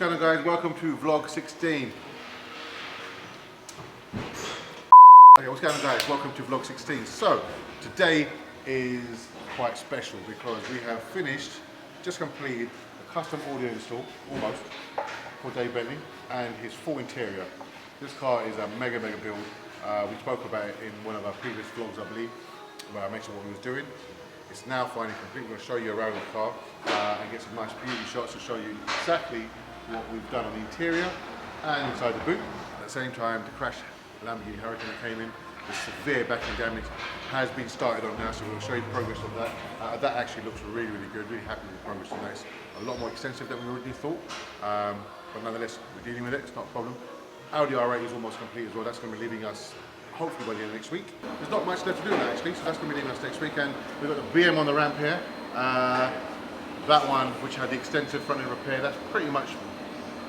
going on, guys? Welcome to vlog 16. Okay, what's going on, guys? Welcome to vlog 16. So today is quite special because we have finished, just completed a custom audio install, almost, for Dave Bentley and his full interior. This car is a mega build. We spoke about it in one of our previous vlogs, I believe, where I mentioned what we was doing. It's now finally complete. We're going to show you around the car and get some nice beauty shots to show you exactly what we've done on the interior and inside the boot. At the same time, the Kash Lamborghini Hurricane that came in, the severe backing damage has been started on now, so we'll show you the progress of that. That actually looks really good, really happy with the progress on that. It's a lot more extensive than we originally thought, but nonetheless, we're dealing with it, it's not a problem. Audi R8 is almost complete as well. That's going to be leaving us hopefully by the end of next week. There's not much left to do on that actually, so that's going to be leaving us next week. And we've got the BM on the ramp here. That one, which had the extensive front end repair, that's pretty much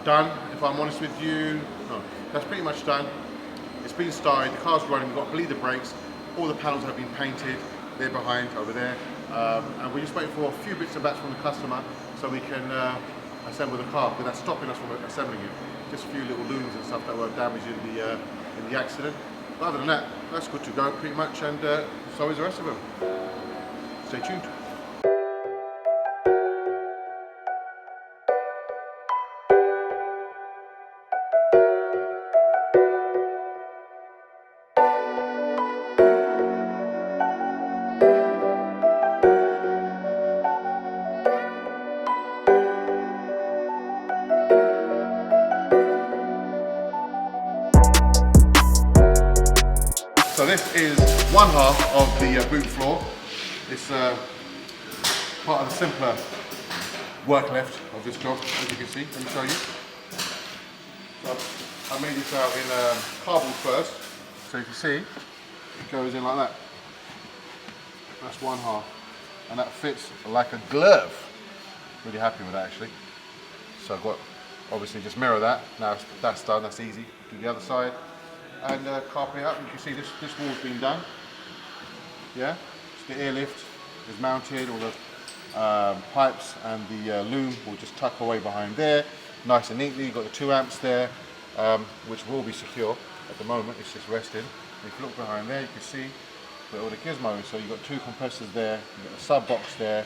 done, if I'm honest with you. No, that's pretty much done. It's been started, the car's running, we've got bleeder brakes, all the panels have been painted, they're behind over there. And we're just waiting for a few bits and bats from the customer so we can assemble the car, but that's stopping us from assembling it. Just a few little looms and stuff that were damaged in the accident. But other than that, that's good to go pretty much, and so is the rest of them. Stay tuned. So this is one half of the boot floor. It's part of the simpler work left of this job, as you can see. Let me show you. So I made this out in cardboard first. So you can see, it goes in like that. That's one half. And that fits like a glove. Really happy with that actually. So I've got, obviously just mirror that. Now that's done, that's easy. Do the other side. And carpet it up. You can see this wall's been done. Yeah, so the airlift is mounted, all the pipes and the loom will just tuck away behind there, nice and neatly. You've got the 2 amps there, which will be secure at the moment. It's just resting. If you look behind there, you can see all the gizmos. So you've got 2 compressors there, you've got a sub box there,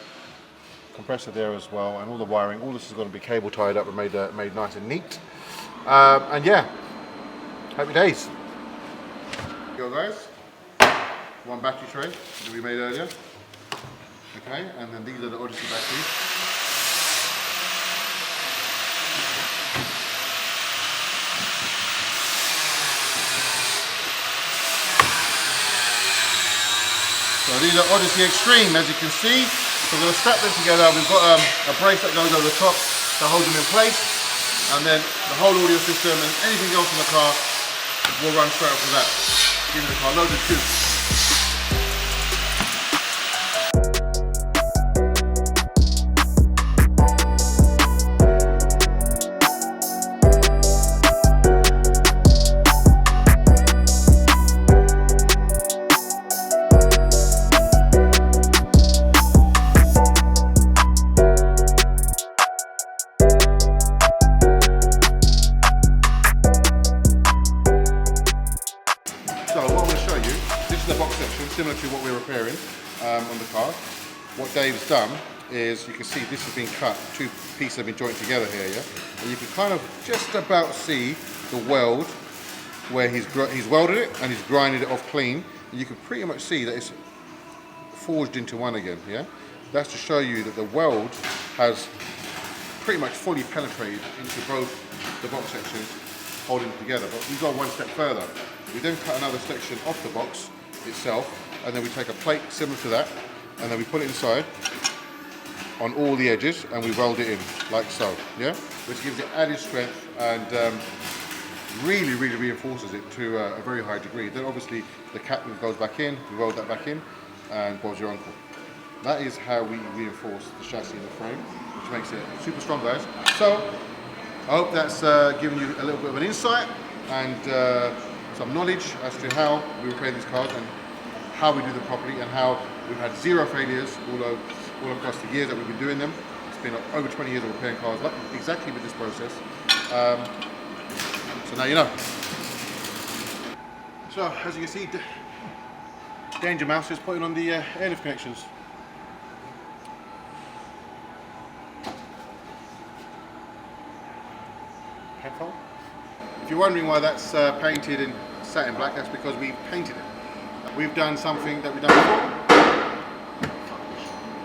compressor there as well, and all the wiring. All this is going to be cable tied up and made nice and neat. And yeah, happy days. Here we go, guys. 1 battery tray that we made earlier. Okay, and then these are the Odyssey batteries. So these are Odyssey Extreme, as you can see. So we're going to strap them together. We've got a brace that goes over the top to hold them in place. And then the whole audio system and anything else in the car will run straight off of that. Giving the car loads of juice. Similar to what we're repairing on the car. What Dave's done is, you can see this has been cut, 2 pieces have been joined together here, yeah? And you can kind of just about see the weld where he's welded it and he's grinded it off clean. And you can pretty much see that it's forged into one again, yeah? That's to show you that the weld has pretty much fully penetrated into both the box sections, holding it together. But we go one step further. We then cut another section off the box itself, and then we take a plate similar to that, and then we put it inside on all the edges, and we weld it in like so, yeah, which gives it added strength and really reinforces it to a very high degree. Then obviously the cap goes back in, we weld that back in, and Bob's your uncle. That is how we reinforce the chassis and the frame, which makes it super strong, guys. So I hope that's given you a little bit of an insight and some knowledge as to how we repair these cars and how we do them properly, and how we've had 0 failures all across the years that we've been doing them. It's been over 20 years of repairing cars, exactly with this process. So now you know. So as you can see, Danger Mouse is putting on the airlift connections. Headphone. If you're wondering why that's painted in satin black, that's because we've painted it. We've done something that we've done before.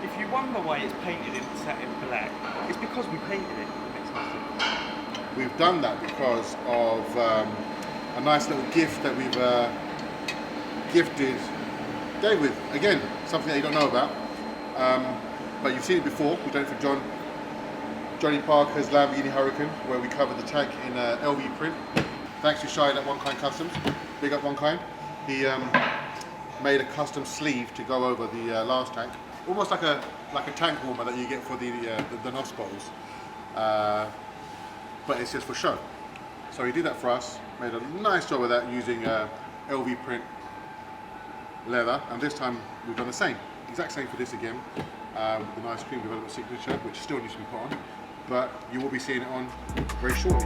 If you wonder why it's painted in satin black, it's because we painted it. We've done that because of a nice little gift that we've gifted Dave with. Again, something that you don't know about, but you've seen it before. We've done it for Johnny Parker's Lamborghini Hurricane, where we covered the tank in LV print. Thanks to Shine at One Kind Customs. Big up One Kind. He made a custom sleeve to go over the last tank, almost like a tank warmer that you get for the NOS bottles. But it's just for show. So he did that for us, made a nice job of that using LV print leather, and this time we've done the same, exact same for this again, with the nice Kream development signature, which still needs to be put on, but you will be seeing it on very shortly.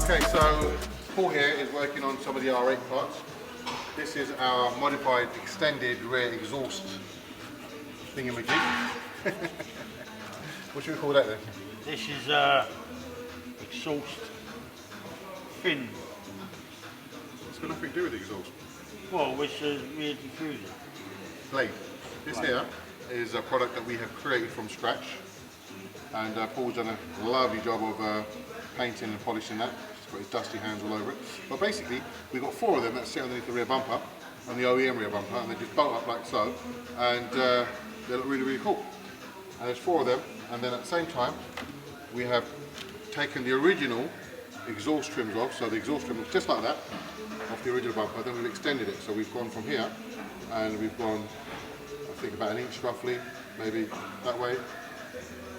Okay, so Paul here is working on some of the R8 parts. This is our modified extended rear exhaust thingamajig. What should we call that then? This is exhaust fin. It's got nothing to do with the exhaust. Well, it's a rear diffuser. Blade. This here is a product that we have created from scratch, and Paul's done a lovely job of painting and polishing that. He's got his dusty hands all over it. But basically, we've got 4 of them that sit underneath the rear bumper, on the OEM rear bumper, and they just bolt up like so, and they look really, really cool. And there's 4 of them, and then at the same time, we have taken the original exhaust trims off, so the exhaust trim looks just like that, off the original bumper, then we've extended it. So we've gone from here, and we've gone, I think about 1 inch roughly, maybe that way,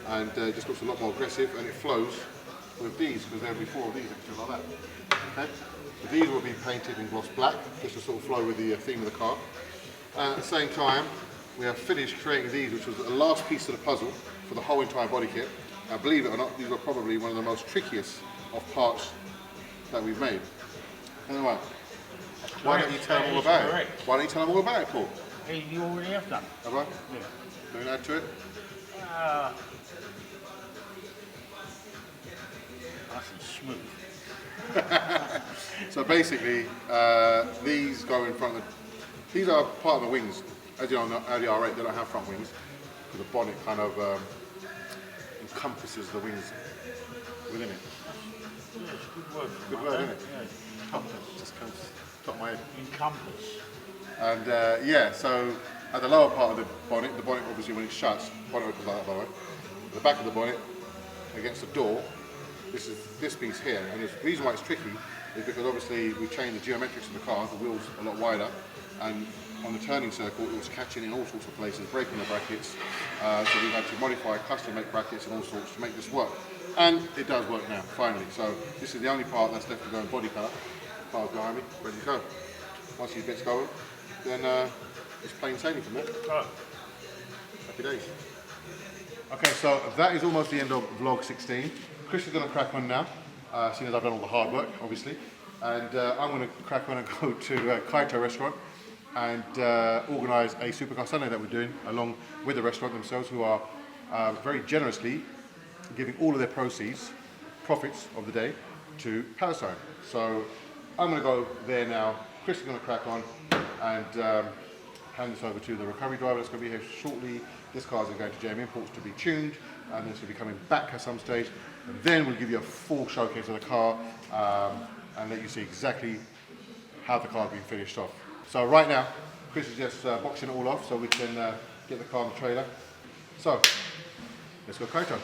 and it just looks a lot more aggressive, and it flows with these, because there'll be 4 of these actually like that. Okay? So these will be painted in gloss black, just to sort of flow with the theme of the car. And at the same time, we have finished creating these, which was the last piece of the puzzle for the whole entire body kit. Now, believe it or not, these were probably one of the most trickiest of parts that we've made. Anyway, why don't you tell them all about it? Why don't you tell them all about it, Paul? Hey, you already have done. Have I? Yeah. Don't add to it? Nice and smooth. So basically, these go in front of these are part of the wings. As you know, the R8, they don't have front wings, because the bonnet kind of encompasses the wings within it. Yeah, it's a good word. Good word, isn't it? Yeah. Encompass, just comes top of my head. Encompass. And yeah, so at the lower part of the bonnet obviously when it shuts, the bonnet opens like that by the way. The back of the bonnet against the door, this is this piece here, and the reason why it's tricky is because obviously we changed the geometrics of the car, the wheel's a lot wider, and on the turning circle it was catching in all sorts of places, breaking the brackets, so we had to modify, custom make brackets and all sorts to make this work. And it does work now, finally. So this is the only part that's left to go in body colour. Car's behind me, ready to go. Once these bits go, then it's plain sailing from there. Oh. Happy days. Okay, so that is almost the end of vlog 16. Chris is going to crack on now, seeing as I've done all the hard work, obviously. And I'm going to crack on and go to Kaito restaurant and organise a Supercar Sunday that we're doing along with the restaurant themselves, who are very generously giving all of their profits of the day to Palestine. So I'm going to go there now. Chris is going to crack on and hand this over to the recovery driver that's going to be here shortly. This car is going to JM Imports to be tuned, and then it's going to be coming back at some stage. And then we'll give you a full showcase of the car and let you see exactly how the car has been finished off. So right now, Chris is just boxing it all off so we can get the car on the trailer. So, let's go Kaito.